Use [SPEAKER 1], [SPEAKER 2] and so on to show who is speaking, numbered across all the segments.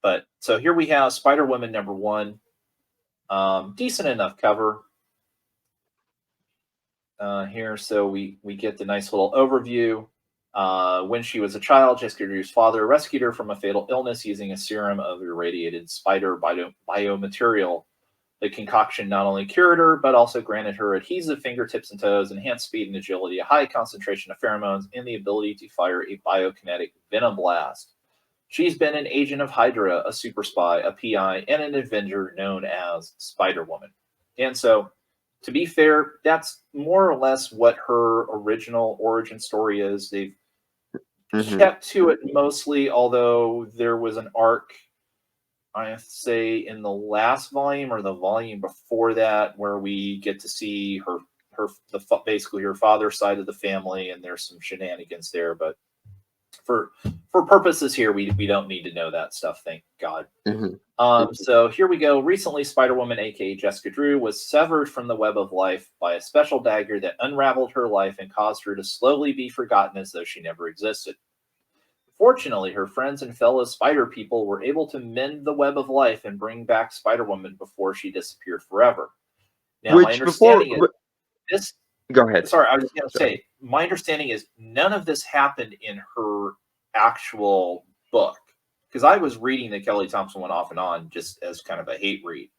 [SPEAKER 1] But so here we have Spider-Woman #1. Decent enough cover here. So we get the nice little overview. When she was a child, Jessica Drew's father rescued her from a fatal illness using a serum of irradiated spider biomaterial. The concoction not only cured her, but also granted her adhesive fingertips and toes, enhanced speed and agility, a high concentration of pheromones, and the ability to fire a biokinetic venom blast. She's been an agent of HYDRA, a super spy, a PI, and an Avenger known as Spider-Woman. And so, to be fair, that's more or less what her original origin story is. They've kept to it mostly, although there was an arc, I have to say, in the last volume or the volume before that, where we get to see basically her father's side of the family, and there's some shenanigans there. But for purposes here, we don't need to know that stuff, thank God. So here we go. Recently, Spider-Woman, aka Jessica Drew, was severed from the web of life by a special dagger that unraveled her life and caused her to slowly be forgotten as though she never existed. Fortunately, her friends and fellow spider people were able to mend the web of life and bring back Spider-Woman before she disappeared forever. Now, my understanding is this.
[SPEAKER 2] Go ahead.
[SPEAKER 1] Sorry, I was going to say, my understanding is none of this happened in her actual book, because I was reading the Kelly Thompson one off and on just as kind of a hate read.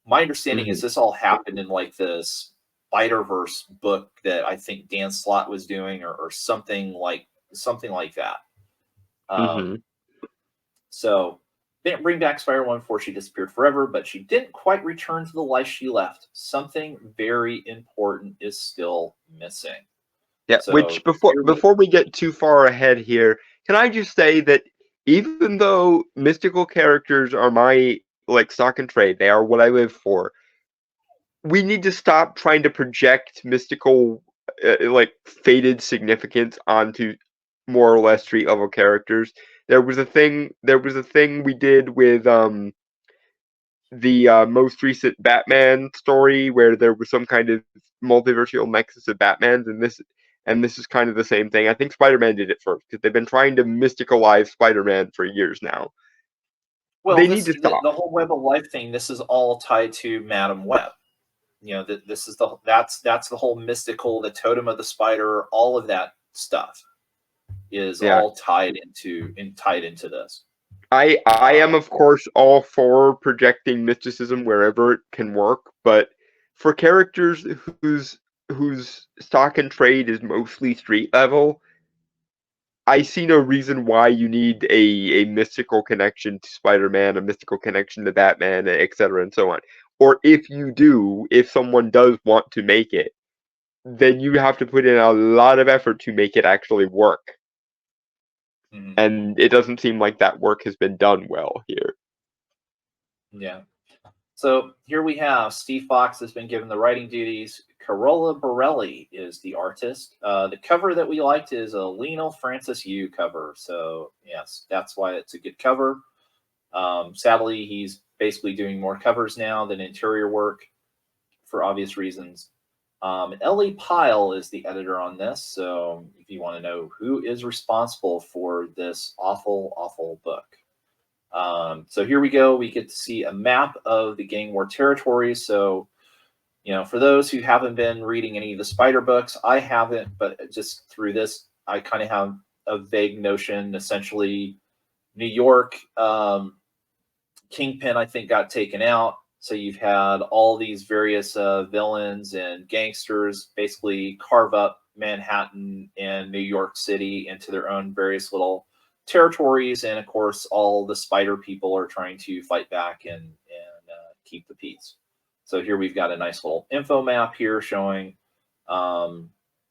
[SPEAKER 1] My understanding is this all happened in like this Spider-Verse book that I think Dan Slott was doing, or something like that. So they didn't bring back Spider-Woman before she disappeared forever, but she didn't quite return to the life she left. Something very important is still missing.
[SPEAKER 2] Yeah, so, which before we get too far ahead here, can I just say that even though mystical characters are my stock and trade, they are what I live for, we need to stop trying to project mystical fated significance onto more or less street level characters. There was a thing we did with the most recent Batman story where there was some kind of multiversal nexus of Batmans, and this is kind of the same thing. I think Spider-Man did it first, because they've been trying to mysticalize Spider-Man for years now.
[SPEAKER 1] Well, they need to stop. The whole web of life thing, this is all tied to Madam Web. You know, this is that's the whole mystical, the totem of the spider, all of that stuff is all tied into this.
[SPEAKER 2] I am, of course, all for projecting mysticism wherever it can work, but for characters whose stock and trade is mostly street level, I see no reason why you need a mystical connection to Spider-Man, a mystical connection to Batman, etc., and so on. Or if someone does want to make it, then you have to put in a lot of effort to make it actually work. And it doesn't seem like that work has been done well here.
[SPEAKER 1] Yeah. So here we have Steve Fox has been given the writing duties. Carola Borelli is the artist. The cover that we liked is a Lionel Francis Yu cover. So yes, that's why it's a good cover. Sadly, he's basically doing more covers now than interior work for obvious reasons. Ellie Pyle is the editor on this. So if you want to know who is responsible for this awful, awful book. So here we go. We get to see a map of the gang war territories. So, you know, for those who haven't been reading any of the Spider books, I haven't, but just through this, I kind of have a vague notion. Essentially, New York, Kingpin, I think, got taken out. So you've had all these various villains and gangsters basically carve up Manhattan and New York City into their own various little territories, and of course all the spider people are trying to fight back and keep the peace. So here we've got a nice little info map here showing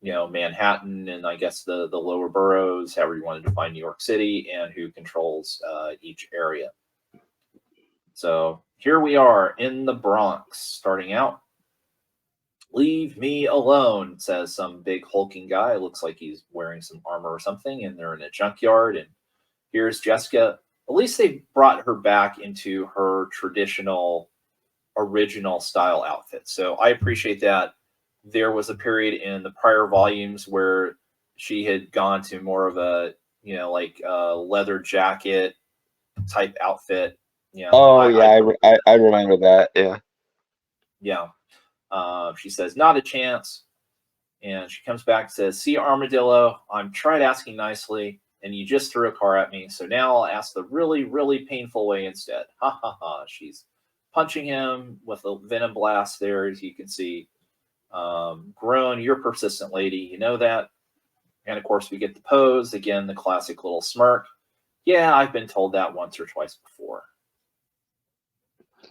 [SPEAKER 1] you know, Manhattan and I guess the lower boroughs, however you want to define New York City, and who controls each area. So here we are in the Bronx starting out. Leave me alone, says some big hulking guy. It looks like he's wearing some armor or something, and they're in a junkyard. And here's Jessica. At least they brought her back into her traditional, original style outfit. So I appreciate that. There was a period in the prior volumes where she had gone to more of a, you know, like a leather jacket, type outfit. You know,
[SPEAKER 2] Oh yeah, I remember that. Yeah.
[SPEAKER 1] Yeah. She says, not a chance. And she comes back and says, see, Armadillo, I'm tried asking nicely, and you just threw a car at me. So now I'll ask the really, really painful way instead. Ha ha ha. She's punching him with a venom blast there, as you can see. Groan, you're persistent, lady. You know that. And of course, we get the pose. Again, the classic little smirk. Yeah, I've been told that once or twice before.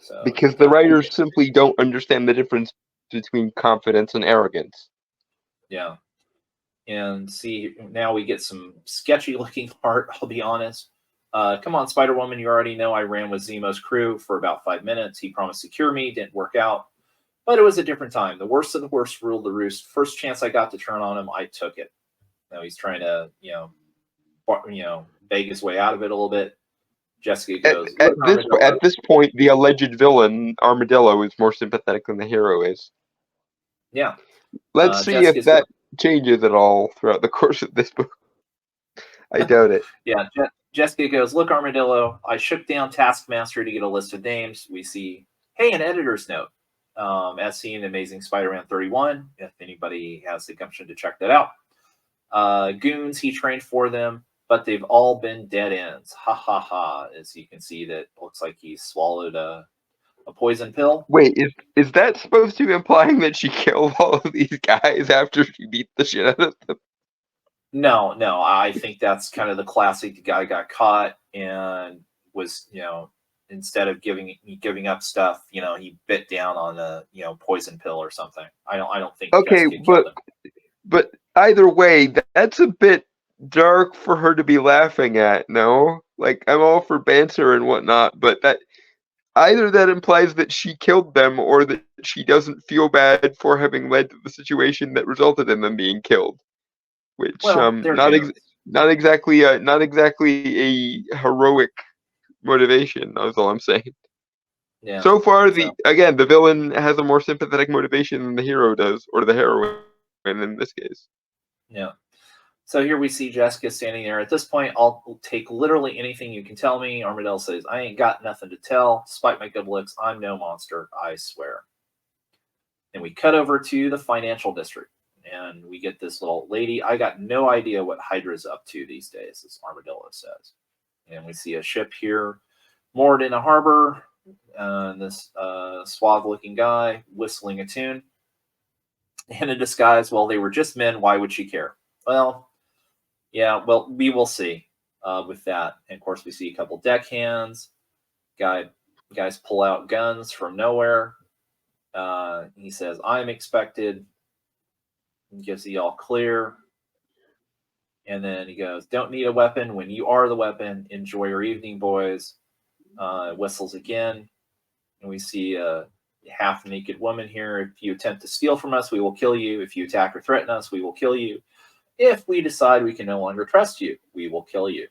[SPEAKER 1] So
[SPEAKER 2] Because the writers simply don't understand the difference between confidence and arrogance.
[SPEAKER 1] Yeah. And see, now we get some sketchy looking art, I'll be honest. Come on, Spider-Woman, you already know I ran with Zemo's crew for about 5 minutes. He promised to cure me, didn't work out. But it was a different time. The worst of the worst ruled the roost. First chance I got to turn on him, I took it. Now he's trying to, beg his way out of it a little bit. Jessica goes,
[SPEAKER 2] at this point, the alleged villain, Armadillo, is more sympathetic than the hero is.
[SPEAKER 1] Yeah.
[SPEAKER 2] Let's see if that changes at all throughout the course of this book. I doubt it.
[SPEAKER 1] Yeah, Jessica goes, look, Armadillo, I shook down Taskmaster to get a list of names. We see, hey, an editor's note. As seen in Amazing Spider-Man 31, if anybody has the gumption to check that out. Goons, he trained for them, but they've all been dead ends. Ha ha ha. As you can see, that looks like he swallowed a poison pill.
[SPEAKER 2] Wait, is that supposed to be implying that she killed all of these guys after she beat the shit out of them?
[SPEAKER 1] No, I think that's kind of the classic. The guy got caught and was, instead of giving up stuff, he bit down on a, poison pill or something. I don't think.
[SPEAKER 2] Okay, but either way, that's a bit dark for her to be laughing at. No, like I'm all for banter and whatnot, but that either that implies that she killed them or that she doesn't feel bad for having led to the situation that resulted in them being killed. Which not exactly a heroic motivation. That's all I'm saying.
[SPEAKER 1] Yeah.
[SPEAKER 2] So far, the villain has a more sympathetic motivation than the hero does, or the heroine in this case.
[SPEAKER 1] Yeah. So here we see Jessica standing there. At this point, I'll take literally anything you can tell me. Armadillo says, I ain't got nothing to tell. Despite my good looks, I'm no monster, I swear. And we cut over to the financial district. And we get this little lady. I got no idea what Hydra's up to these days, as Armadillo says. And we see a ship here moored in a harbor. And this suave-looking guy whistling a tune. In a disguise, well, they were just men. Why would she care? Well, yeah, well, we will see with that. And of course, we see a couple deckhands. Guys pull out guns from nowhere. He says, I'm expected. He gives the all clear. And then he goes, don't need a weapon when you are the weapon. Enjoy your evening, boys. Whistles again. And we see a half-naked woman here. If you attempt to steal from us, we will kill you. If you attack or threaten us, we will kill you. If we decide we can no longer trust you, we will kill you.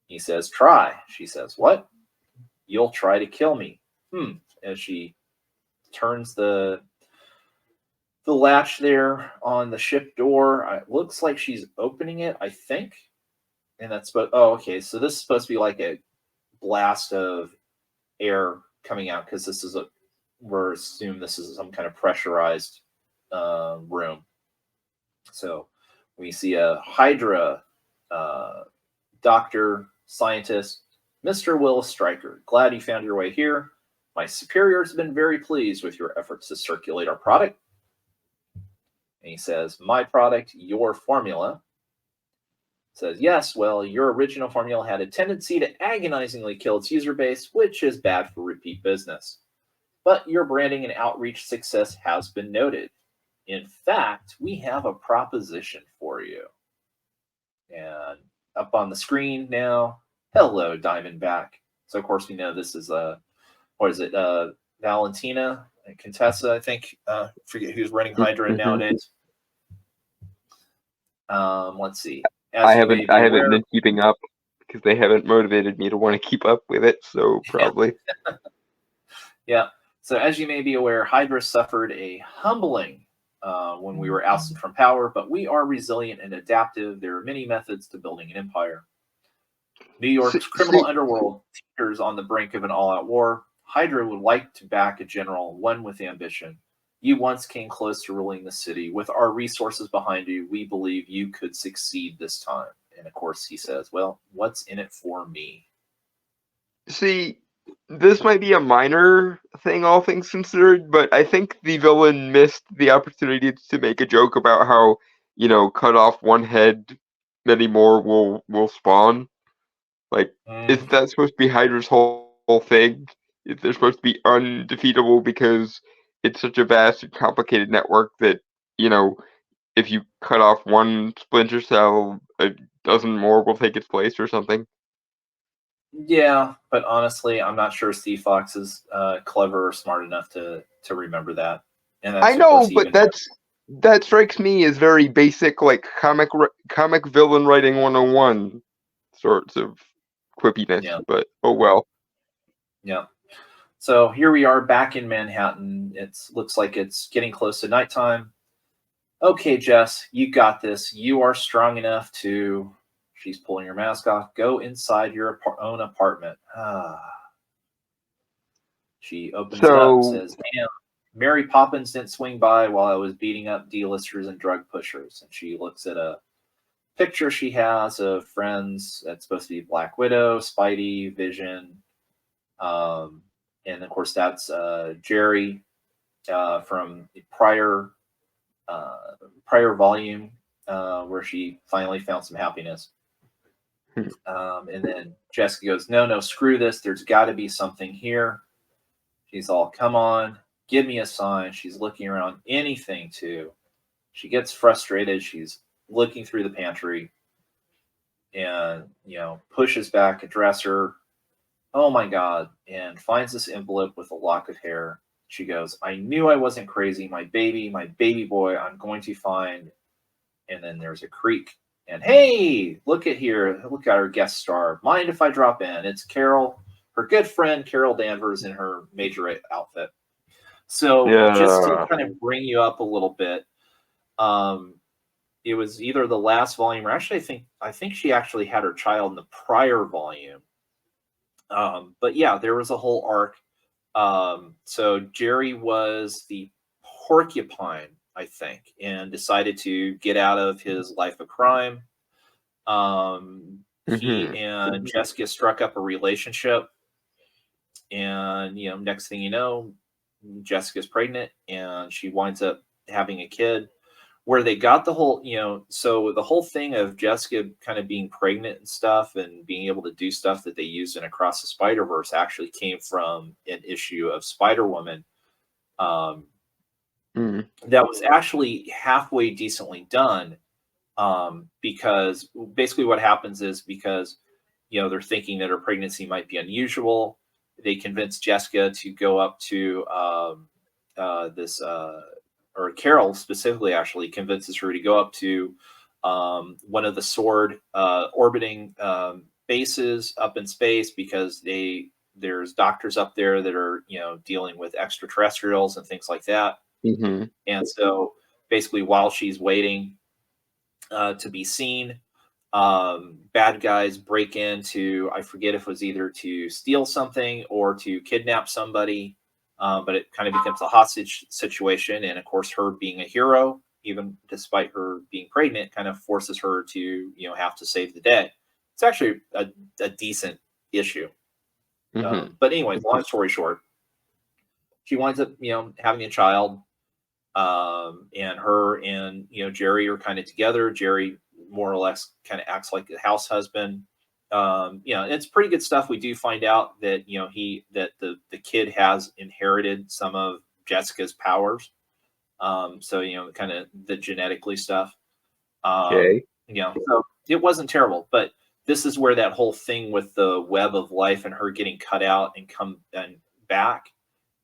[SPEAKER 1] He says, try. She says, what? You'll try to kill me. As she turns the latch there on the ship door. It looks like she's opening it, I think. And that's, okay. So this is supposed to be like a blast of air coming out, because we're assume this is some kind of pressurized room. So we see a Hydra doctor, scientist, Mr. Will Stryker. Glad you found your way here. My superiors have been very pleased with your efforts to circulate our product. And he says, my product, your formula. Says, yes, well, your original formula had a tendency to agonizingly kill its user base, which is bad for repeat business. But your branding and outreach success has been noted. In fact, we have a proposition for you. And up on the screen now, hello, Diamondback. So, of course, we know this is, Valentina and Contessa, I think. Forget who's running Hydra nowadays. Let's see.
[SPEAKER 2] I haven't been keeping up because they haven't motivated me to want to keep up with it, so probably.
[SPEAKER 1] Yeah. So as you may be aware, Hydra suffered a humbling when we were ousted from power, but we are resilient and adaptive. There are many methods to building an empire. New York's criminal underworld teeters on the brink of an all-out war. Hydra would like to back a general, one with ambition. You once came close to ruling the city. With our resources behind you, we believe you could succeed this time. And of course, he says, well, what's in it for me?
[SPEAKER 2] See, this might be a minor thing, all things considered, but I think the villain missed the opportunity to make a joke about how, cut off one head, many more will spawn. Like, isn't that supposed to be Hydra's whole thing? They're supposed to be undefeatable because it's such a vast and complicated network that, if you cut off one splinter cell, a dozen more will take its place or something.
[SPEAKER 1] Yeah, but honestly, I'm not sure Steve Fox is clever or smart enough to remember that. And that's,
[SPEAKER 2] I
[SPEAKER 1] of course,
[SPEAKER 2] know, but that strikes me as very basic, like comic villain writing 101 sorts of quippiness.
[SPEAKER 1] Yeah.
[SPEAKER 2] But oh well.
[SPEAKER 1] Yeah. So here we are back in Manhattan. It looks like it's getting close to nighttime. Okay, Jess, you got this. You are strong enough to. She's pulling her mask off. Go inside your own apartment. She opens it up and says, damn, Mary Poppins didn't swing by while I was beating up D-listers and drug pushers. And she looks at a picture she has of friends. That's supposed to be Black Widow, Spidey, Vision. And of course, that's Jerry from the prior volume where she finally found some happiness. And then Jessica goes, no, screw this. There's got to be something here. She's all, come on, give me a sign. She's looking around anything too. She gets frustrated. She's looking through the pantry and, pushes back a dresser. Oh my God. And finds this envelope with a lock of hair. She goes, I knew I wasn't crazy. My baby boy, I'm going to find. And then there's a creak. And hey, look at here. Look at our guest star. Mind if I drop in? It's Carol, her good friend, Carol Danvers, in her major outfit. So just to kind of bring you up a little bit, it was either the last volume or actually I think she actually had her child in the prior volume. But yeah, there was a whole arc. So Jerry was the porcupine, I think, and decided to get out of his life of crime. He and Jessica struck up a relationship, and next thing you know, Jessica's pregnant, and she winds up having a kid. Where they got the whole, so the whole thing of Jessica kind of being pregnant and stuff and being able to do stuff that they used in Across the Spider-Verse actually came from an issue of Spider-Woman that was actually halfway decently done, because basically what happens is because, they're thinking that her pregnancy might be unusual, they convince Jessica to go up to or Carol specifically actually convinces her to go up to one of the sword orbiting bases up in space because there's doctors up there that are dealing with extraterrestrials and things like that. And so basically while she's waiting to be seen, bad guys break into, I forget if it was either to steal something or to kidnap somebody. But it kind of becomes a hostage situation. And of course, her being a hero, even despite her being pregnant, kind of forces her to, have to save the day. It's actually a decent issue. But anyways, long story short, she winds up, having a child. And her and, Jerry are kind of together. Jerry more or less kind of acts like the house husband. It's pretty good stuff. We do find out that the kid has inherited some of Jessica's powers. So kind of the genetically stuff. So it wasn't terrible, but this is where that whole thing with the web of life and her getting cut out and come and back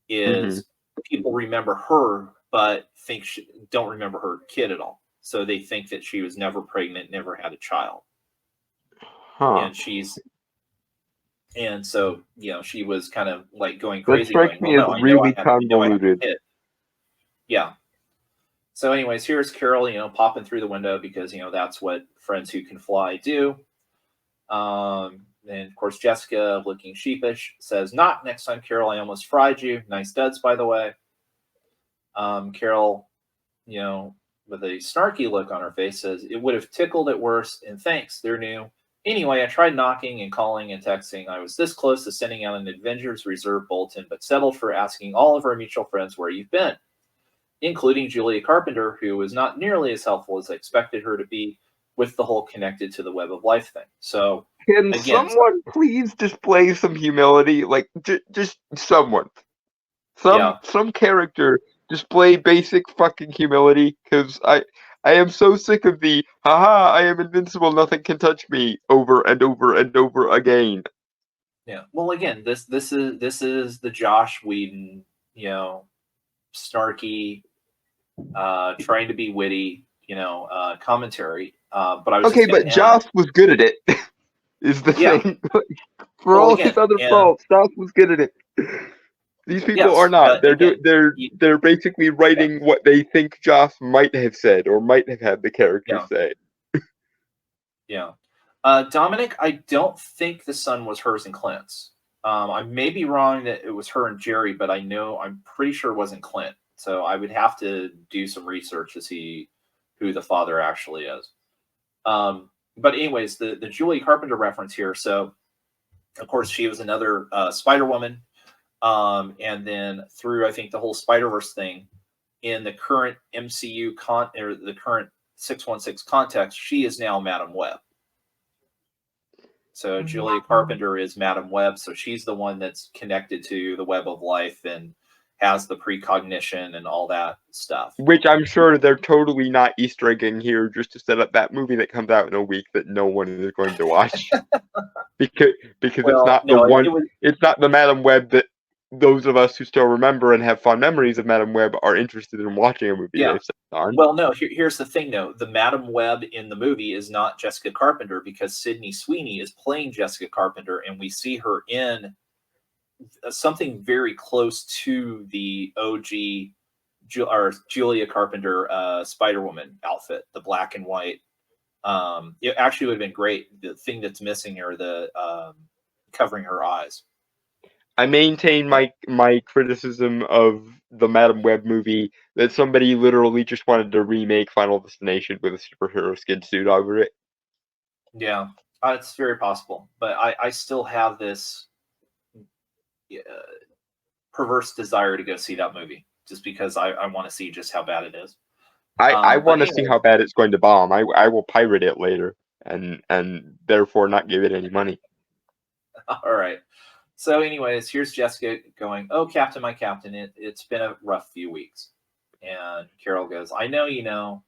[SPEAKER 1] is people remember her, but don't remember her kid at all. So they think that she was never pregnant, never had a child. And so, she was kind of like going crazy.
[SPEAKER 2] That strikes me as really convoluted.
[SPEAKER 1] Yeah. So anyways, here's Carol, popping through the window because, that's what friends who can fly do. And of course, Jessica, looking sheepish, says, "Not next time, Carol. I almost fried you." Nice duds, by the way. Carol, you know, with a snarky look on her face, says, "It would have tickled at worst, and thanks, they're new. Anyway, I tried knocking and calling and texting. I was this close to sending out an Avengers Reserve bulletin, but settled for asking all of our mutual friends where you've been, including Julia Carpenter, who was not nearly as helpful as I expected her to be with the whole connected to the web of life thing." So,
[SPEAKER 2] Can
[SPEAKER 1] again,
[SPEAKER 2] someone please display some humility? Like, just someone.
[SPEAKER 1] yeah.
[SPEAKER 2] Some character display basic fucking humility, because I am so sick of the haha, I am invincible, nothing can touch me over and over and over again.
[SPEAKER 1] Yeah. Well, again, this is the Josh Whedon, you know, snarky, trying to be witty, you know, commentary. But I was
[SPEAKER 2] Okay,
[SPEAKER 1] just going
[SPEAKER 2] but
[SPEAKER 1] to add,
[SPEAKER 2] Joss was good at it, is the
[SPEAKER 1] yeah.
[SPEAKER 2] thing. For
[SPEAKER 1] Well,
[SPEAKER 2] all his
[SPEAKER 1] again,
[SPEAKER 2] other
[SPEAKER 1] and
[SPEAKER 2] faults, Joss was good at it. These people are
[SPEAKER 1] yes,
[SPEAKER 2] not.
[SPEAKER 1] but again,
[SPEAKER 2] They're basically
[SPEAKER 1] yeah,
[SPEAKER 2] writing what they think Joss might have said or might have had the character
[SPEAKER 1] yeah,
[SPEAKER 2] say.
[SPEAKER 1] yeah. Dominic, I don't think the son was hers and Clint's. I may be wrong that it was her and Jerry, but I'm pretty sure it wasn't Clint. So I would have to do some research to see who the father actually is. But anyways, the Julie Carpenter reference here. So of course she was another Spider Woman, and then through I think the whole Spider Verse thing in the current MCU or the current 616 context, she is now Madam Web. So Julia Carpenter is Madam Web, so she's the one that's connected to the web of life and has the precognition and all that stuff.
[SPEAKER 2] Which I'm sure they're totally not Easter egging here just to set up that movie that comes out in a week that no one is going to watch. because it's
[SPEAKER 1] Well,
[SPEAKER 2] not the
[SPEAKER 1] no,
[SPEAKER 2] one,
[SPEAKER 1] it was
[SPEAKER 2] it's not the Madam Web that those of us who still remember and have fond memories of Madam Web are interested in watching a movie
[SPEAKER 1] yeah.
[SPEAKER 2] they've set on.
[SPEAKER 1] Well, no. Here's the thing, though. The Madam Web in the movie is not Jessica Carpenter because Sydney Sweeney is playing Jessica Carpenter, and we see her in something very close to the OG Julia Carpenter Spider Woman outfit, the black and white. It actually would have been great. The thing that's missing are the covering her eyes.
[SPEAKER 2] I maintain my criticism of the Madam Web movie that somebody literally just wanted to remake Final Destination with a superhero skin suit over it.
[SPEAKER 1] Yeah, it's very possible, but I still have this perverse desire to go see that movie just because I want to see just how bad it is.
[SPEAKER 2] I
[SPEAKER 1] But
[SPEAKER 2] want to see how bad it's going to bomb. I will pirate it later and therefore not give it any money.
[SPEAKER 1] all right. So, anyways, here's Jessica going, "Oh, Captain, my Captain, it's been a rough few weeks." And Carol goes, "I know, you know.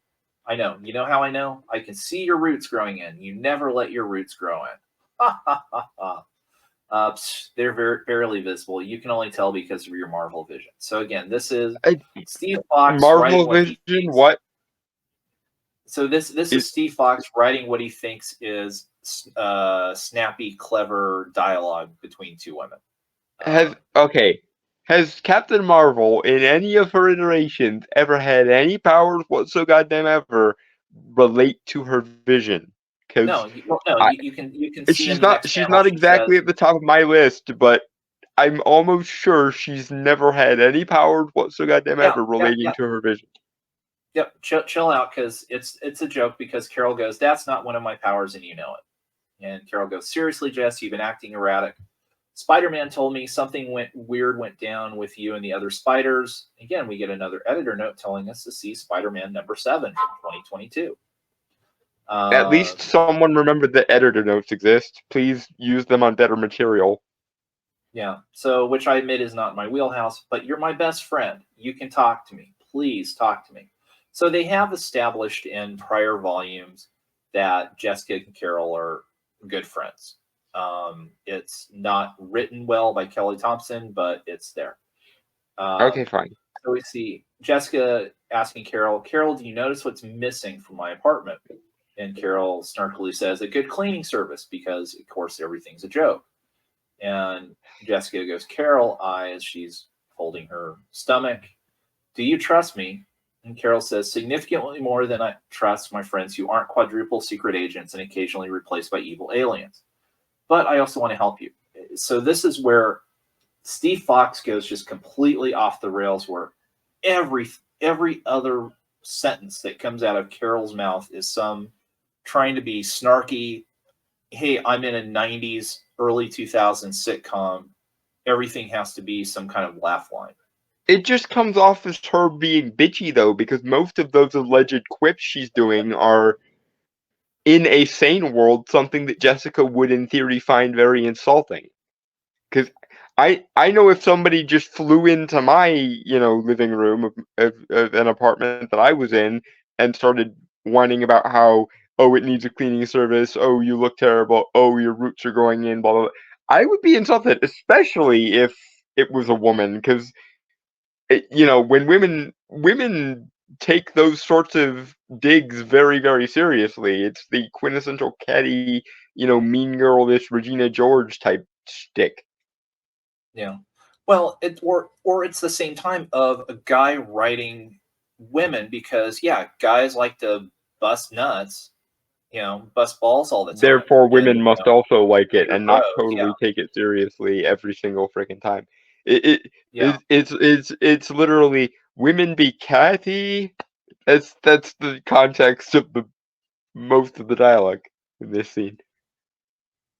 [SPEAKER 1] I know. You know how I know? I can see your roots growing in. You never let your roots grow in." Ha, ha, ha, ha. They're barely visible. You can only tell because of your Marvel vision. So, again, this is Steve Fox writing
[SPEAKER 2] Marvel
[SPEAKER 1] what he
[SPEAKER 2] Vision,
[SPEAKER 1] thinks.
[SPEAKER 2] what?
[SPEAKER 1] So this is Steve Fox writing what he thinks is snappy, clever dialogue between two women.
[SPEAKER 2] Has Captain Marvel in any of her iterations ever had any powers whatsoever relate to her vision? Because
[SPEAKER 1] you can see in the next
[SPEAKER 2] she's
[SPEAKER 1] panel
[SPEAKER 2] not
[SPEAKER 1] she says,
[SPEAKER 2] exactly at the top of my list, but I'm almost sure she's never had any powers whatsoever relating to her vision.
[SPEAKER 1] Yep, chill out because it's a joke because Carol goes, "That's not one of my powers and you know it." And Carol goes, "Seriously, Jess, you've been acting erratic. Spider-Man told me something went down with you and the other spiders." Again, we get another editor note telling us to see Spider-Man number 7 from 2022.
[SPEAKER 2] At least someone remembered that editor notes exist. Please use them on better material.
[SPEAKER 1] Yeah, so which I admit is not my wheelhouse, but you're my best friend. You can talk to me. Please talk to me. So they have established in prior volumes that Jessica and Carol are good friends. It's not written well by Kelly Thompson, but it's there.
[SPEAKER 2] Okay, fine.
[SPEAKER 1] So we see Jessica asking Carol, "Carol, do you notice what's missing from my apartment?" And Carol snarkily says, "A good cleaning service," because, of course, everything's a joke. And Jessica goes, "Carol," as she's holding her stomach, "do you trust me?" And Carol says, "Significantly more than I trust my friends who aren't quadruple secret agents and occasionally replaced by evil aliens." but I also want to help you. So this is where Steve Fox goes just completely off the rails, where every other sentence that comes out of Carol's mouth is some trying to be snarky. Hey, I'm in a 90s, early 2000s sitcom. Everything has to be some kind of laugh line.
[SPEAKER 2] It just comes off as her being bitchy, though, because most of those alleged quips she's doing are, in a sane world, something that Jessica would, in theory, find very insulting. Because I know if somebody just flew into my, living room of an apartment that I was in and started whining about how, oh, it needs a cleaning service, oh, you look terrible, oh, your roots are going in, blah, blah, blah, I would be insulted, especially if it was a woman, because when women take those sorts of digs very, very seriously. It's the quintessential catty, mean girl-ish Regina George type shtick.
[SPEAKER 1] Yeah. Well, or it's the same time of a guy writing women, because guys like to bust nuts, bust balls all the time.
[SPEAKER 2] Therefore,
[SPEAKER 1] And,
[SPEAKER 2] women must also like it
[SPEAKER 1] you're
[SPEAKER 2] and not
[SPEAKER 1] bros,
[SPEAKER 2] totally take it seriously every single freaking time. It
[SPEAKER 1] yeah.
[SPEAKER 2] it's literally women be catty. That's the context of the most of the dialogue in this scene.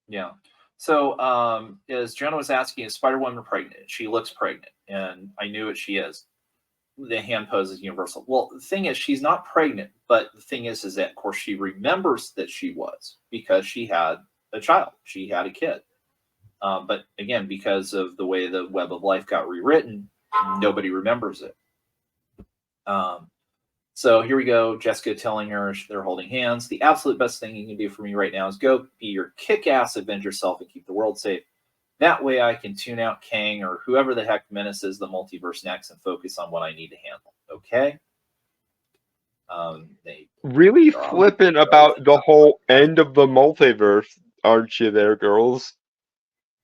[SPEAKER 1] Yeah. So, as Jonah was asking, is Spider-Woman pregnant? She looks pregnant, and I knew it. She is. The hand pose is universal. Well, the thing is, she's not pregnant, but the thing is that, of course, she remembers that she was, because she had a child. She had a kid. But again, because of the way the Web of Life got rewritten, nobody remembers it. So here we go. Jessica telling her they're holding hands. The absolute best thing you can do for me right now is go be your kick-ass Avenger self and keep the world safe. That way I can tune out Kang or whoever the heck menaces the multiverse next and focus on what I need to handle. Okay? They
[SPEAKER 2] really flippant about the whole end of the multiverse, aren't you there, girls?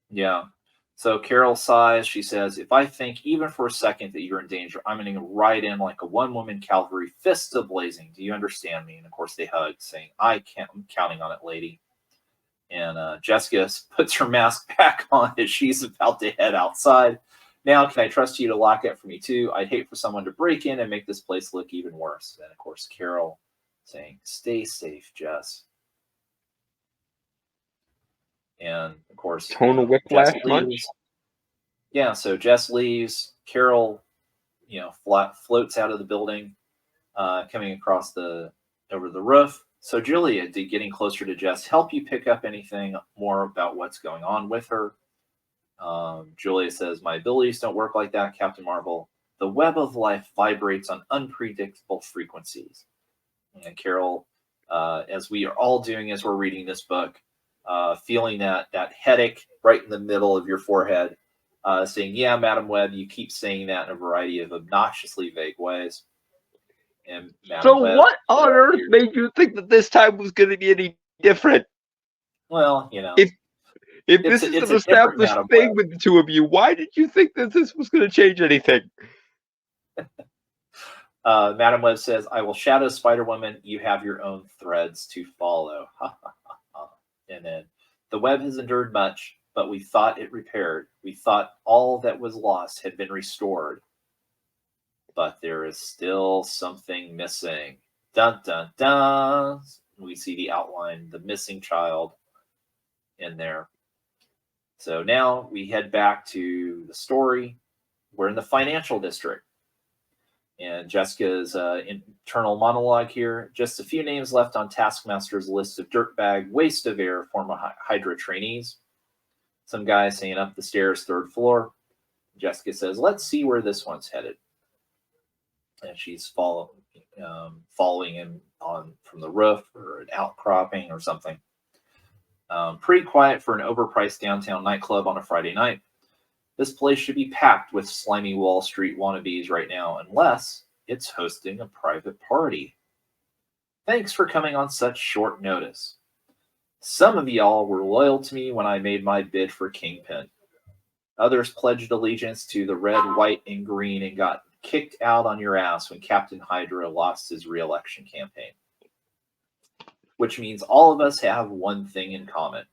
[SPEAKER 1] Yeah. So Carol sighs. She says, if I think even for a second that you're in danger, I'm going to ride in like a one-woman cavalry, fists a-blazing. Do you understand me? And, of course, they hug, saying, I'm counting on it, lady. And Jessica puts her mask back on as she's about to head outside. Now, can I trust you to lock it for me, too? I'd hate for someone to break in and make this place look even worse. And, of course, Carol saying, stay safe, Jess. And, of course,
[SPEAKER 2] Tonal whiplash munch.
[SPEAKER 1] Yeah, so Jess leaves. Carol, floats out of the building, coming across over the roof. So Julia, did getting closer to Jess help you pick up anything more about what's going on with her? Julia says, my abilities don't work like that, Captain Marvel. The Web of Life vibrates on unpredictable frequencies. And Carol, as we are all doing as we're reading this book, feeling that headache right in the middle of your forehead, saying, yeah, Madam Web, you keep saying that in a variety of obnoxiously vague ways. And
[SPEAKER 2] so Web, what on earth made you think that this time was going to be any different?
[SPEAKER 1] Well,
[SPEAKER 2] if this is an established thing with the two of you, why did you think that this was going to change anything?
[SPEAKER 1] Madam Web says, I will shadow Spider-Woman. You have your own threads to follow. And then, the web has endured much, but we thought it repaired. We thought all that was lost had been restored. But there is still something missing. Dun, dun, dun. We see the outline, the missing child in there. So now we head back to the story. We're in the financial district. And Jessica's internal monologue here. Just a few names left on Taskmaster's list of dirtbag, waste of air former HYDRA trainees. Some guy saying up the stairs, third floor. Jessica says, let's see where this one's headed. And she's following him on from the roof or an outcropping or something. Pretty quiet for an overpriced downtown nightclub on a Friday night. This place should be packed with slimy Wall Street wannabes right now, unless it's hosting a private party. Thanks for coming on such short notice. Some of y'all were loyal to me when I made my bid for Kingpin. Others pledged allegiance to the red, white, and green and got kicked out on your ass when Captain Hydra lost his re-election campaign. Which means all of us have one thing in common.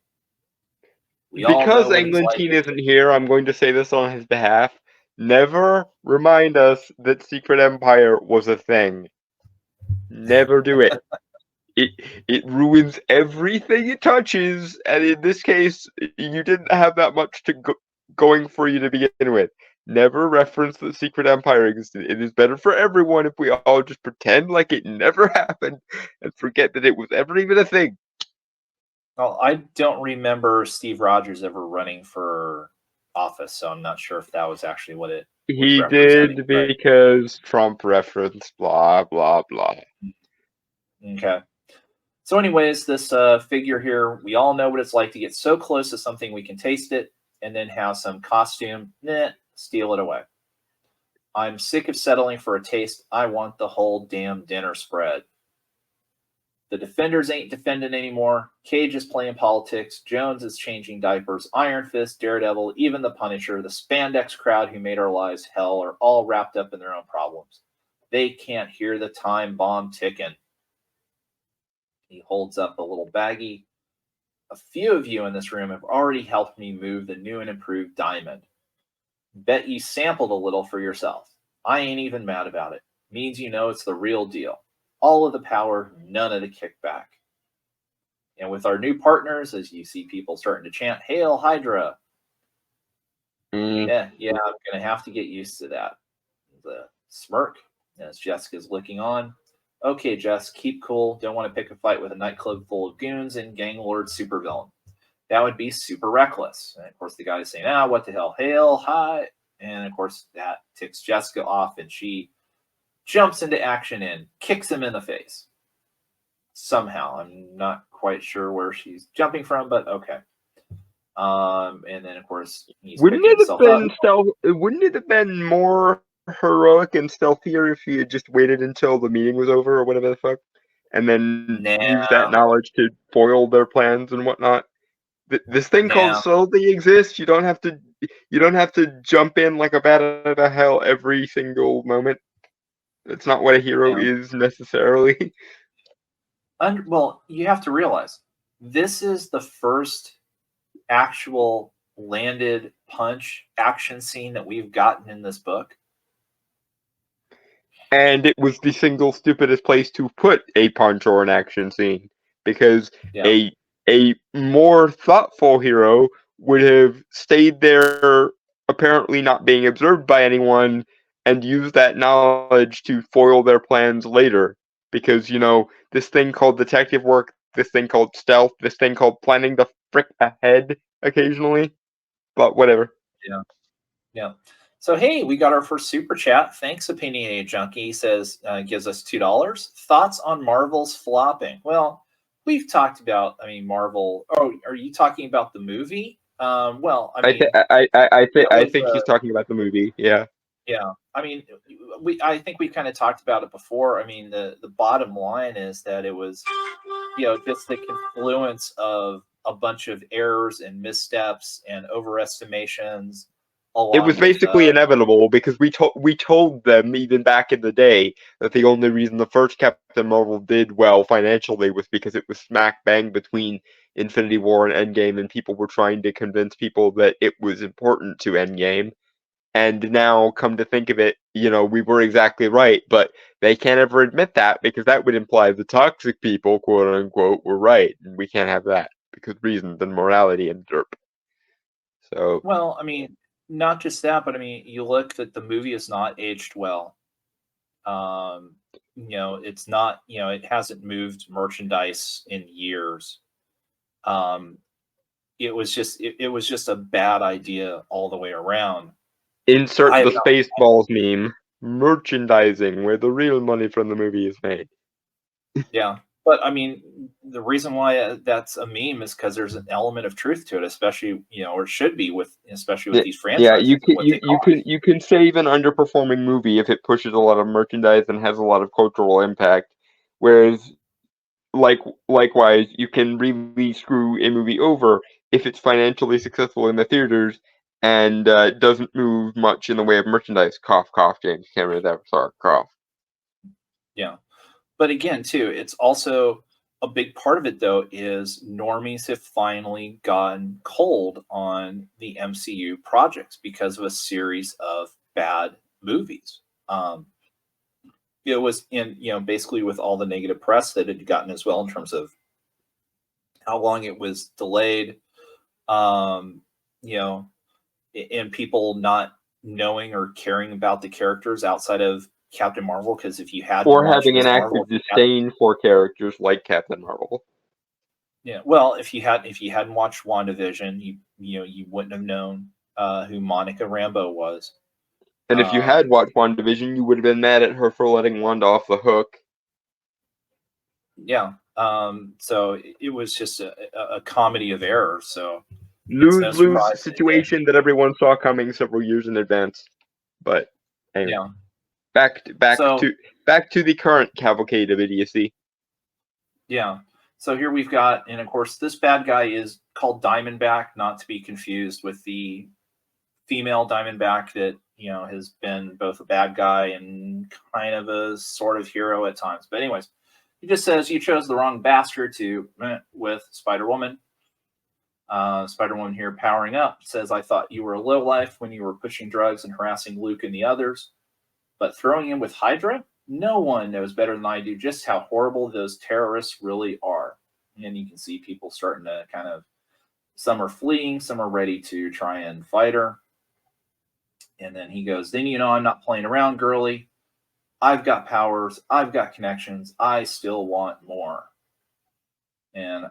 [SPEAKER 1] We all know
[SPEAKER 2] Because
[SPEAKER 1] what it's like.
[SPEAKER 2] Eglantine isn't here, I'm going to say this on his behalf. Never remind us that Secret Empire was a thing. Never do it. It ruins everything it touches, and in this case, you didn't have that much going for you to begin with. Never reference the Secret Empire existed. It is better for everyone if we all just pretend like it never happened and forget that it was ever even a thing.
[SPEAKER 1] Well, I don't remember Steve Rogers ever running for office, so I'm not sure if that was actually what it was
[SPEAKER 2] He
[SPEAKER 1] representing.
[SPEAKER 2] did because Trump reference, blah, blah, blah.
[SPEAKER 1] Okay. So anyways, this figure here, we all know what it's like to get so close to something we can taste it and then have some costume, steal it away. I'm sick of settling for a taste. I want the whole damn dinner spread. The defenders ain't defending anymore. Cage is playing politics. Jones is changing diapers. Iron Fist, Daredevil, even the Punisher, the spandex crowd who made our lives hell are all wrapped up in their own problems. They can't hear the time bomb ticking. He holds up a little baggie. A few of you in this room have already helped me move the new and improved Diamond. Bet you sampled a little for yourself. I ain't even mad about it. Means you know it's the real deal. All of the power, none of the kickback. And with our new partners, as you see people starting to chant, "Hail Hydra." Yeah, I'm going to have to get used to that. The smirk as Jessica's looking on. Okay, Jess, keep cool. Don't want to pick a fight with a nightclub full of goons and gang lord supervillain. That would be super reckless. And of course, the guy's saying, what the hell? Hail, hi. And of course, that ticks Jessica off, and she jumps into action and kicks him in the face. Somehow. I'm not quite sure where she's jumping from, but okay. And then, of course, he's
[SPEAKER 2] Wouldn't
[SPEAKER 1] picking himself up.
[SPEAKER 2] Wouldn't it have been more heroic and stealthier if he had just waited until the meeting was over or whatever the fuck, and then used that knowledge to foil their plans and whatnot? This thing called subtlety exists. You don't have to jump in like a bat out of hell every single moment. That's not what a hero is necessarily.
[SPEAKER 1] Well, you have to realize this is the first actual landed punch action scene that we've gotten in this book.
[SPEAKER 2] And it was the single stupidest place to put a punch or an action scene, because a more thoughtful hero would have stayed there, apparently not being observed by anyone, and used that knowledge to foil their plans later. Because, this thing called detective work, this thing called stealth, this thing called planning the frick ahead occasionally. But whatever.
[SPEAKER 1] Yeah. So, hey, we got our first super chat. Thanks, Opinionated Junkie. He says, gives us $2. Thoughts on Marvel's flopping? Well, we've talked about, Marvel. Oh, are you talking about the movie? Well, I
[SPEAKER 2] think he's talking about the movie. Yeah.
[SPEAKER 1] Yeah. I think we kind of talked about it before. The bottom line is that it was, just the confluence of a bunch of errors and missteps and overestimations.
[SPEAKER 2] It was basically inevitable, because we told them even back in the day that the only reason the first Captain Marvel did well financially was because it was smack bang between Infinity War and Endgame, and people were trying to convince people that it was important to Endgame. And now, come to think of it, we were exactly right, but they can't ever admit that, because that would imply the toxic people, quote unquote, were right, and we can't have that because reasons and morality and derp. So,
[SPEAKER 1] well, not just that, but you look that the movie is not aged well. It's not, it hasn't moved merchandise in years. It was just a bad idea all the way around.
[SPEAKER 2] Insert the Spaceballs meme. Merchandising, where the real money from the movie is made.
[SPEAKER 1] Yeah. But the reason why that's a meme is because there's an element of truth to it, especially, or it should be especially with these franchises.
[SPEAKER 2] Yeah, you can save an underperforming movie if it pushes a lot of merchandise and has a lot of cultural impact. Whereas, likewise, you can really screw a movie over if it's financially successful in the theaters and doesn't move much in the way of merchandise. Cough, cough, James Cameron, sorry, cough.
[SPEAKER 1] Yeah. But again, too, it's also a big part of it, though, is normies have finally gotten cold on the MCU projects because of a series of bad movies. It was in, basically with all the negative press that it had gotten as well in terms of how long it was delayed, and people not knowing or caring about the characters outside of Captain Marvel. Because if you had
[SPEAKER 2] or having an active disdain for characters like Captain Marvel.
[SPEAKER 1] Yeah, well, if you hadn't watched WandaVision, you wouldn't have known who Monica Rambeau was.
[SPEAKER 2] And if you had watched WandaVision, you would have been mad at her for letting Wanda off the hook.
[SPEAKER 1] Yeah. So it was just a comedy of errors. So
[SPEAKER 2] lose situation that everyone saw coming several years in advance. But anyway,
[SPEAKER 1] yeah.
[SPEAKER 2] back to the current cavalcade of idiocy.
[SPEAKER 1] Yeah. So here we've got, and of course, this bad guy is called Diamondback, not to be confused with the female Diamondback that has been both a bad guy and kind of a sort of hero at times. But anyways, he just says you chose the wrong bastard to with Spider-Woman. Spider-Woman here powering up says, I thought you were a lowlife when you were pushing drugs and harassing Luke and the others, but throwing in with Hydra? No one knows better than I do just how horrible those terrorists really are. And you can see people starting to kind of, some are fleeing, some are ready to try and fight her. And then he goes, then I'm not playing around, girly. I've got powers. I've got connections. I still want more. And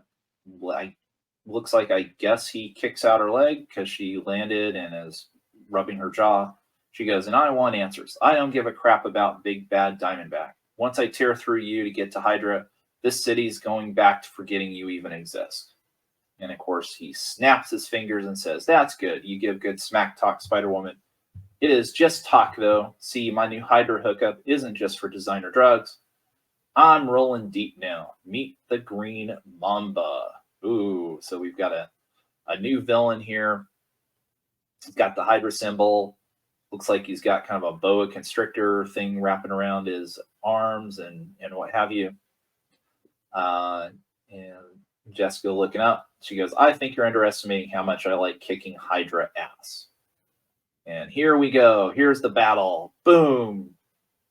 [SPEAKER 1] looks like, I guess he kicks out her leg because she landed and is rubbing her jaw. She goes, and I want answers. I don't give a crap about big bad Diamondback. Once I tear through you to get to Hydra, this city's going back to forgetting you even exist. And of course, he snaps his fingers and says, that's good. You give good smack talk, Spider-Woman. It is just talk, though. See, my new Hydra hookup isn't just for designer drugs. I'm rolling deep now. Meet the Green Mamba. Ooh, so we've got a new villain here. He's got the Hydra symbol. Looks like he's got kind of a boa constrictor thing wrapping around his arms and what have you. And Jessica looking up. She goes, I think you're underestimating how much I like kicking Hydra ass. And here we go. Here's the battle. Boom.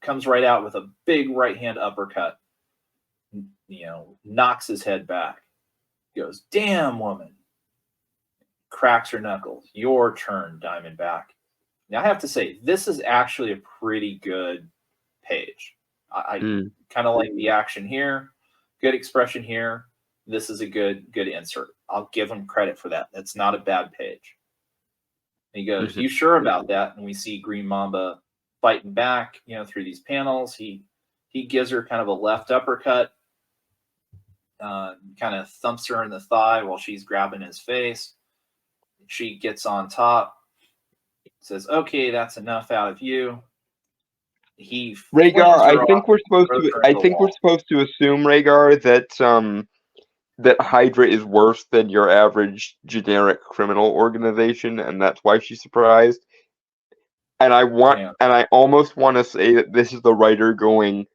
[SPEAKER 1] Comes right out with a big right hand uppercut. Knocks his head back. Goes, damn, woman. Cracks her knuckles. Your turn, Diamondback. Now, I have to say, this is actually a pretty good page. I kind of like the action here. Good expression here. This is a good insert. I'll give him credit for that. That's not a bad page. And he goes, you sure about that? And we see Green Mamba fighting back, through these panels. He gives her kind of a left uppercut, kind of thumps her in the thigh while she's grabbing his face. She gets on top. Says, okay, that's enough out of you.
[SPEAKER 2] Rhaegar, I think we're supposed to assume, Rhaegar, that Hydra is worse than your average generic criminal organization, and that's why she's surprised. And I almost want to say that this is the writer going,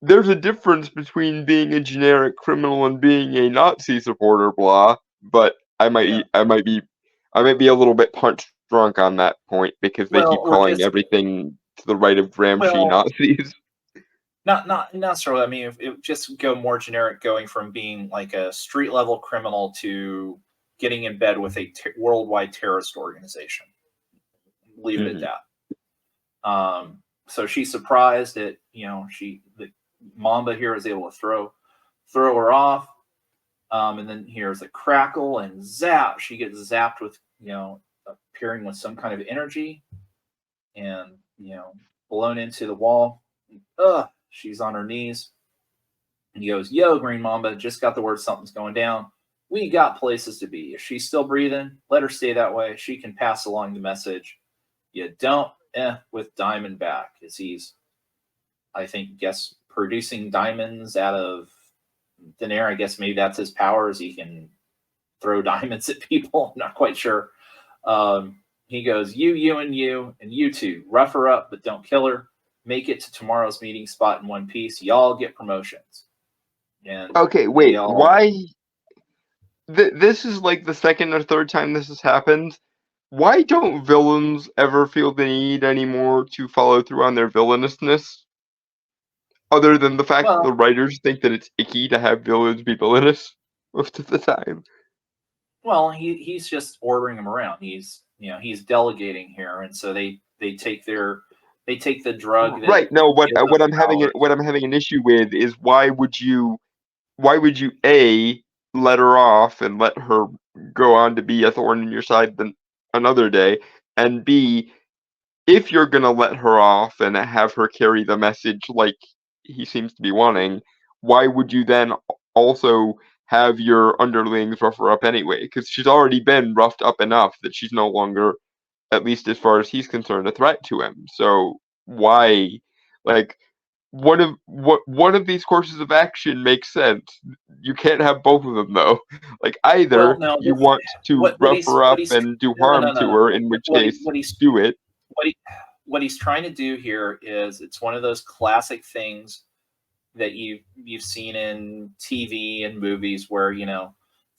[SPEAKER 2] there's a difference between being a generic criminal and being a Nazi supporter, blah. But I might be a little bit punch drunk on that point because they keep calling everything to the right of Gramsci Nazis.
[SPEAKER 1] Not necessarily. I mean, if it just go more generic, going from being like a street level criminal to getting in bed with a worldwide terrorist organization. Leave it at that. So she's surprised that the Mamba here is able to throw her off. And then here's a crackle and zap. She gets zapped with appearing with some kind of energy, and blown into the wall. She's on her knees. And he goes, yo, Green Mamba, just got the word something's going down. We got places to be. If she's still breathing, let her stay that way. She can pass along the message. You don't with Diamondback, as he's, I think, producing diamonds out of thin air. I guess maybe that's his powers. He can throw diamonds at people. I'm not quite sure. He goes, you, and you two. Rough her up, but don't kill her. Make it to tomorrow's meeting spot in one piece. Y'all get promotions. And
[SPEAKER 2] Okay,
[SPEAKER 1] they
[SPEAKER 2] wait.
[SPEAKER 1] all
[SPEAKER 2] Why? This is like the second or third time this has happened. Why don't villains ever feel the need anymore to follow through on their villainousness? Other than the fact that the
[SPEAKER 1] well,
[SPEAKER 2] writers think that it's icky to have villains be villainous most of the time.
[SPEAKER 1] he's just ordering them around. He's delegating here, and so they take the drug that
[SPEAKER 2] Right. No. What
[SPEAKER 1] gives them
[SPEAKER 2] what I'm having
[SPEAKER 1] powers.
[SPEAKER 2] what I'm having an issue with is why would you A, let her off and let her go on to be a thorn in your side then another day, and B, if you're gonna let her off and have her carry the message like he seems to be wanting, why would you then also have your underlings rough her up anyway? Because she's already been roughed up enough that she's no longer, at least as far as he's concerned, a threat to him. So why, like, one of these courses of action makes sense. You can't have both of them though. Like
[SPEAKER 1] Well,
[SPEAKER 2] either
[SPEAKER 1] no,
[SPEAKER 2] you want to
[SPEAKER 1] what
[SPEAKER 2] rough her
[SPEAKER 1] what
[SPEAKER 2] up
[SPEAKER 1] he's
[SPEAKER 2] and do
[SPEAKER 1] no, no, no,
[SPEAKER 2] harm
[SPEAKER 1] no,
[SPEAKER 2] to
[SPEAKER 1] no.
[SPEAKER 2] her, in which
[SPEAKER 1] What he,
[SPEAKER 2] case
[SPEAKER 1] what he's
[SPEAKER 2] do it.
[SPEAKER 1] what he what he's trying to do here is it's one of those classic things that you've seen in TV and movies where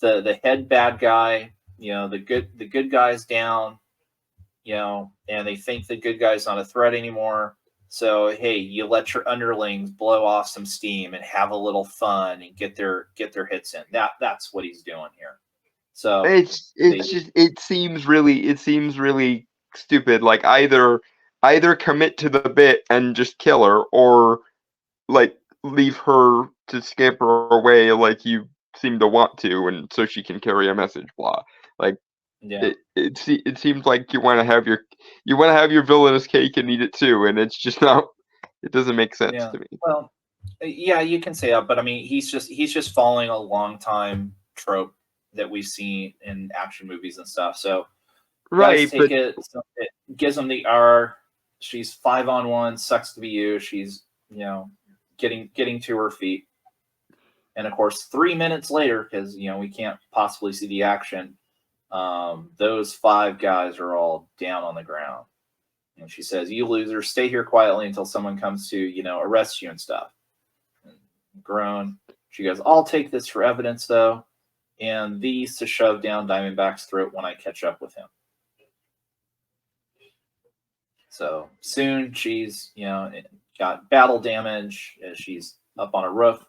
[SPEAKER 1] the head bad guy, the good guy's down, and they think the good guy's not a threat anymore. So hey, you let your underlings blow off some steam and have a little fun and get their hits in. That's what he's doing here. So they
[SPEAKER 2] It's just it seems really stupid. Like either commit to the bit and just kill her, or like leave her to scamper away like you seem to want to, and so she can carry a message. Blah. Like
[SPEAKER 1] yeah
[SPEAKER 2] it seems like you want to have your villainous cake and eat it too, and it's just not. It doesn't make sense
[SPEAKER 1] yeah
[SPEAKER 2] to me.
[SPEAKER 1] well yeah, you can say that, but I mean he's just following a long time trope that we've seen in action movies and stuff. So guys
[SPEAKER 2] Right,
[SPEAKER 1] take
[SPEAKER 2] but
[SPEAKER 1] it. So it gives them the R. She's 5-on-1. Sucks to be you. She's getting to her feet, and of course 3 minutes later, because we can't possibly see the action. Those five guys are all down on the ground, and she says, "You losers, stay here quietly until someone comes to arrest you and stuff." And groan. She goes, "I'll take this for evidence though, and these to shove down Diamondback's throat when I catch up with him." So soon she's, got battle damage as she's up on a roof.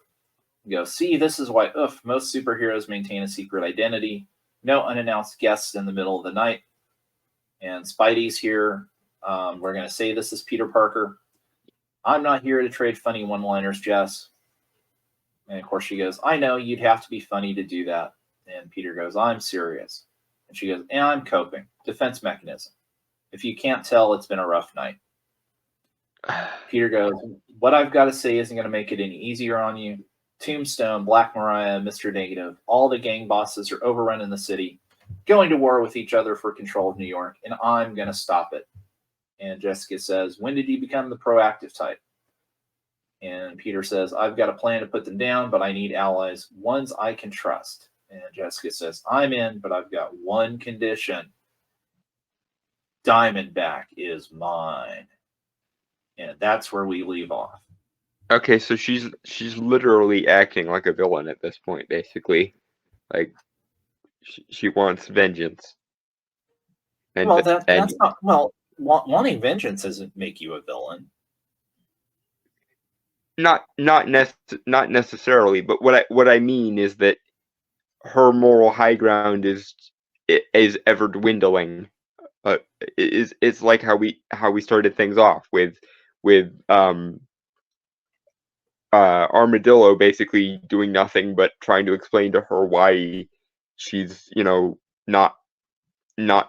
[SPEAKER 1] You go, see, this is why, most superheroes maintain a secret identity. No unannounced guests in the middle of the night. And Spidey's here. We're going to say this is Peter Parker. I'm not here to trade funny one-liners, Jess. And of course she goes, I know you'd have to be funny to do that. And Peter goes, I'm serious. And she goes, and I'm coping. Defense mechanism. If you can't tell, it's been a rough night. Peter goes, what I've got to say isn't going to make it any easier on you. Tombstone, Black Mariah, Mr. Negative, all the gang bosses are overrunning the city, going to war with each other for control of New York, and I'm going to stop it. And Jessica says, when did you become the proactive type? And Peter says, I've got a plan to put them down, but I need allies, ones I can trust. And Jessica says, I'm in, but I've got one condition. Diamondback is mine. And that's where we leave off.
[SPEAKER 2] okay, so she's literally acting like a villain at this point, basically. Like she wants vengeance,
[SPEAKER 1] Well,
[SPEAKER 2] and
[SPEAKER 1] that's not wanting vengeance doesn't make you a villain.
[SPEAKER 2] not necessarily, but what I mean is that her moral high ground is ever dwindling. Uh, it's like how we started things off with Armadillo basically doing nothing but trying to explain to her why she's not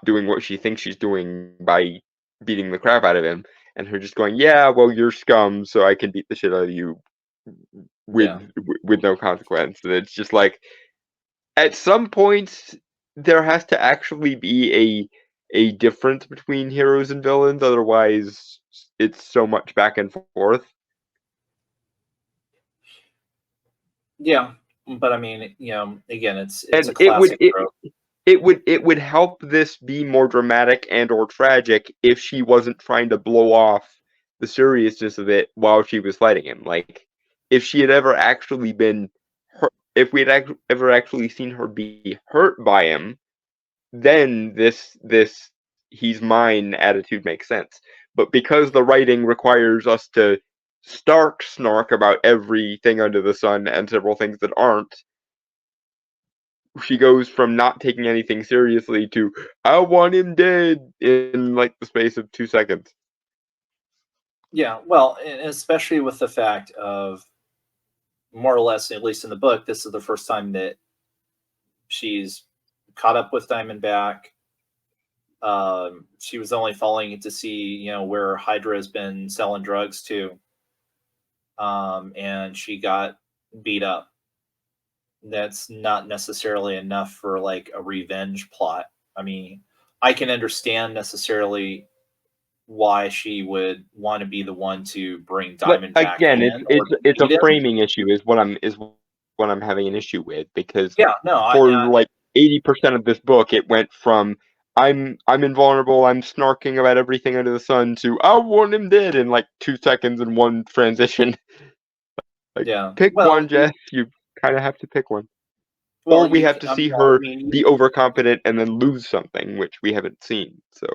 [SPEAKER 2] doing what she thinks she's doing by beating the crap out of him, and her just going, yeah, well, you're scum, so I can beat the shit out of you with
[SPEAKER 1] Yeah.
[SPEAKER 2] with no consequence. And it's just like at some points there has to actually be a difference between heroes and villains, otherwise it's so much back and forth.
[SPEAKER 1] Yeah. But I mean, again, it's
[SPEAKER 2] And
[SPEAKER 1] a classic trope.
[SPEAKER 2] it would help this be more dramatic and or tragic if she wasn't trying to blow off the seriousness of it while she was fighting him. Like if she had ever actually been if we had ever actually seen her be hurt by him, then this he's mine attitude makes sense. But because the writing requires us to snark about everything under the sun and several things that aren't, she goes from not taking anything seriously to I want him dead in like the space of 2 seconds.
[SPEAKER 1] Yeah, well, and especially with the fact of, more or less, at least in the book, this is the first time that she's caught up with Diamondback. She was only following it to see, where Hydra has been selling drugs to. And she got beat up. That's not necessarily enough for like a revenge plot. I mean, I can understand necessarily why she would want to be the one to bring
[SPEAKER 2] But
[SPEAKER 1] Diamondback
[SPEAKER 2] again,
[SPEAKER 1] in, or
[SPEAKER 2] it's a
[SPEAKER 1] defeat him.
[SPEAKER 2] framing issue is what I'm having an issue with, because
[SPEAKER 1] Yeah, no,
[SPEAKER 2] for like 80% of this book it went from I'm invulnerable, I'm snarking about everything under the sun to I want him dead in like 2 seconds in one transition. Like,
[SPEAKER 1] yeah.
[SPEAKER 2] pick
[SPEAKER 1] Well,
[SPEAKER 2] one, Jess. You kind of have to pick one.
[SPEAKER 1] well,
[SPEAKER 2] Or we have to see her be overconfident and then lose something, which we haven't seen. So,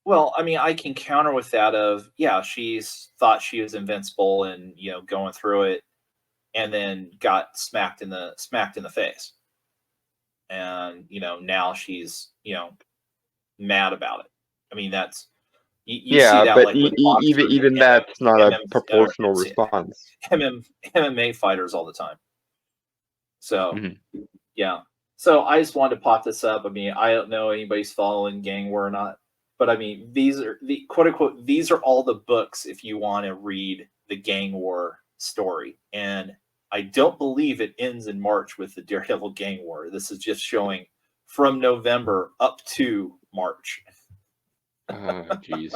[SPEAKER 1] well, I mean, I can counter with that of, yeah, she's thought she was invincible and going through it, and then got smacked in the face, and now she's mad about it. I mean, that's you see
[SPEAKER 2] yeah,
[SPEAKER 1] that
[SPEAKER 2] but
[SPEAKER 1] like with boxers
[SPEAKER 2] even
[SPEAKER 1] and
[SPEAKER 2] that's not a
[SPEAKER 1] or
[SPEAKER 2] proportional response.
[SPEAKER 1] MMA fighters all the time. So
[SPEAKER 2] Mm-hmm.
[SPEAKER 1] yeah. So I just wanted to pop this up. I mean, I don't know anybody's following gang war or not, but I mean, these are the quote unquote, these are all the books if you want to read the gang war story. And I don't believe it ends in March with the Daredevil gang war. This is just showing from November up to March.
[SPEAKER 2] Jeez.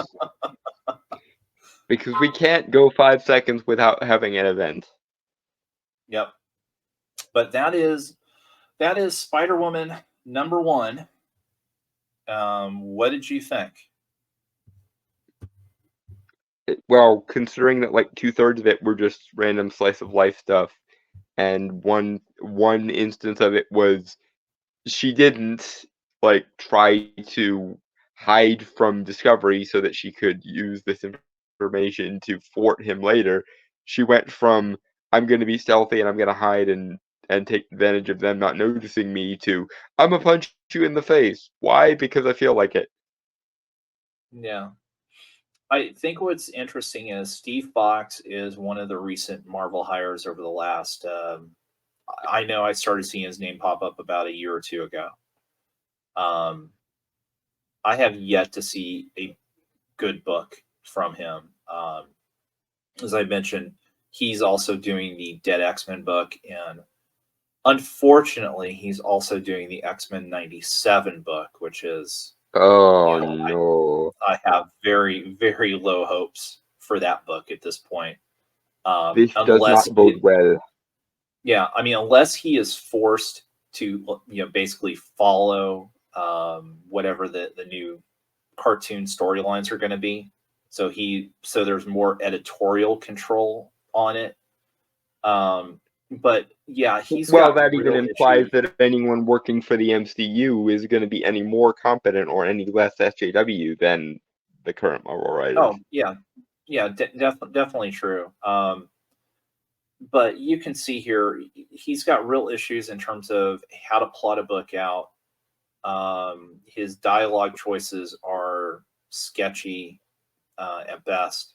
[SPEAKER 2] Because we can't go 5 seconds without having an event.
[SPEAKER 1] Yep. But that is Spider-Woman #1. What did you think?
[SPEAKER 2] Well, considering that like 2/3 of it were just random slice of life stuff, and one instance of it was she didn't like try to hide from Discovery so that she could use this information to thwart him later. She went from I'm going to be stealthy and I'm going to hide and take advantage of them not noticing me to I'm gonna punch you in the face. Why? Because I feel like it.
[SPEAKER 1] Yeah. I think what's interesting is Steve Fox is one of the recent Marvel hires over the last. I know I started seeing his name pop up about a year or two ago. I have yet to see a good book from him. As I mentioned, he's also doing the Dead X-Men book, and unfortunately, he's also doing the X-Men '97 book, which is
[SPEAKER 2] Oh no.
[SPEAKER 1] I have very, very low hopes for that book at this point.
[SPEAKER 2] This does
[SPEAKER 1] Unless
[SPEAKER 2] not bode well.
[SPEAKER 1] Yeah, I mean, unless he is forced to, basically follow whatever the new cartoon storylines are going to be. So there's more editorial control on it. But yeah, he's
[SPEAKER 2] Well,
[SPEAKER 1] got
[SPEAKER 2] that even
[SPEAKER 1] real
[SPEAKER 2] implies
[SPEAKER 1] issues.
[SPEAKER 2] that anyone working for the MCU is going to be any more competent or any less SJW than the current Marvel writers.
[SPEAKER 1] Oh yeah, yeah, definitely true. But you can see here he's got real issues in terms of how to plot a book out. His dialogue choices are sketchy at best,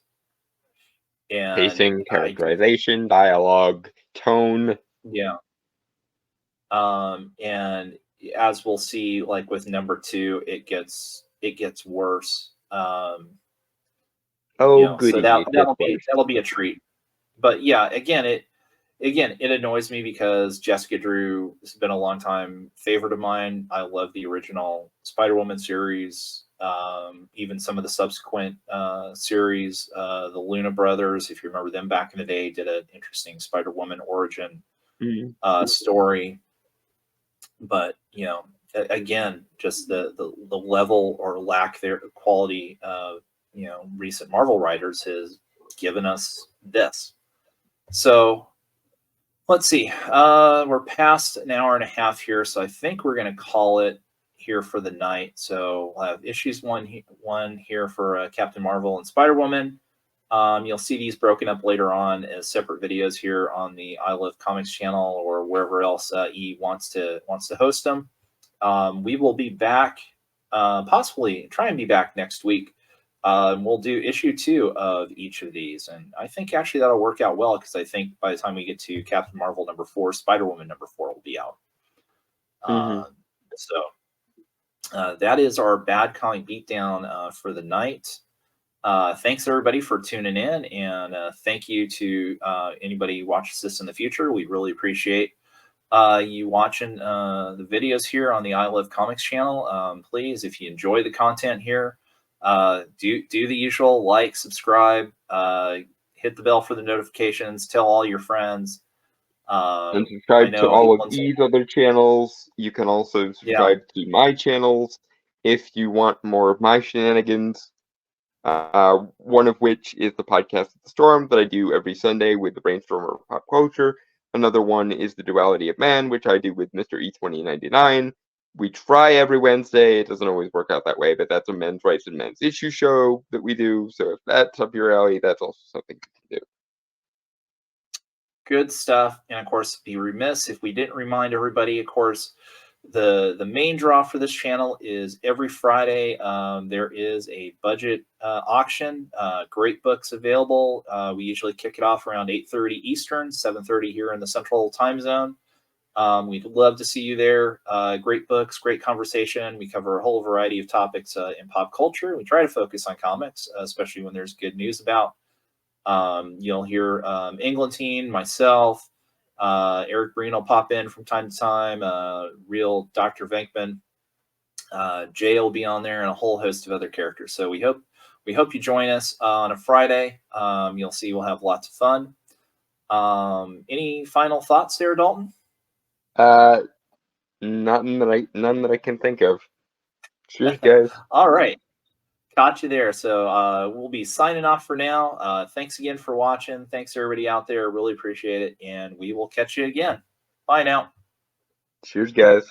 [SPEAKER 1] and
[SPEAKER 2] Pacing, characterization, dialogue, tone.
[SPEAKER 1] yeah. And as we'll see, like with #2, it gets worse.
[SPEAKER 2] Oh,
[SPEAKER 1] So
[SPEAKER 2] goody, it gets worse.
[SPEAKER 1] that'll be a treat. But yeah, it annoys me because Jessica Drew has been a long time favorite of mine. I love the original Spider-Woman series, even some of the subsequent series. The Luna brothers, if you remember them back in the day, did an interesting Spider-Woman origin story. But again, just the level or lack there quality of recent Marvel writers has given us this. So Let's see. We're past an hour and a half here, so I think we're going to call it here for the night. So we'll have issues one here for Captain Marvel and Spider-Woman. You'll see these broken up later on as separate videos here on the I Love Comics channel or wherever else E wants to host them. We will be back, possibly try and be back next week. We'll do issue 2 of each of these, and I think actually that'll work out well because I think by the time we get to Captain Marvel number 4, Spider-Woman number 4 will be out. So that is our Bad Comic Beatdown for the night. Thanks everybody for tuning in, and thank you to anybody who watches this in the future. We really appreciate you watching the videos here on the I Love Comics channel. Please, if you enjoy the content here, do the usual, like, subscribe, hit the bell for the notifications, tell all your friends.
[SPEAKER 2] And subscribe to all of E's other channels. You can also subscribe to my channels if you want more of my shenanigans. One of which is the podcast of the Storm that I do every Sunday with the Brainstormer of Pop Culture. Another one is the Duality of Man, which I do with Mr. E2099. We try every Wednesday. It doesn't always work out that way, but that's a men's rights and men's issue show that we do. So if that's up your alley, that's also something you can do.
[SPEAKER 1] Good stuff. And of course, be remiss if we didn't remind everybody, of course, the main draw for this channel is every Friday. There is a budget auction. Great books available. We usually kick it off around 8:30 Eastern, 7:30 here in the Central Time Zone. We'd love to see you there. Great books, great conversation. We cover a whole variety of topics in pop culture. We try to focus on comics, especially when there's good news about. You'll hear Englantine, myself, Eric Breen will pop in from time to time, real Dr. Venkman, Jay will be on there, and a whole host of other characters. So we hope you join us on a Friday. You'll see we'll have lots of fun. Any final thoughts there, Dalton?
[SPEAKER 2] None that I can think of. Cheers, guys.
[SPEAKER 1] All right. Got you there. So we'll be signing off for now. Thanks again for watching. Thanks everybody out there. Really appreciate it. And we will catch you again. Bye now.
[SPEAKER 2] Cheers, guys.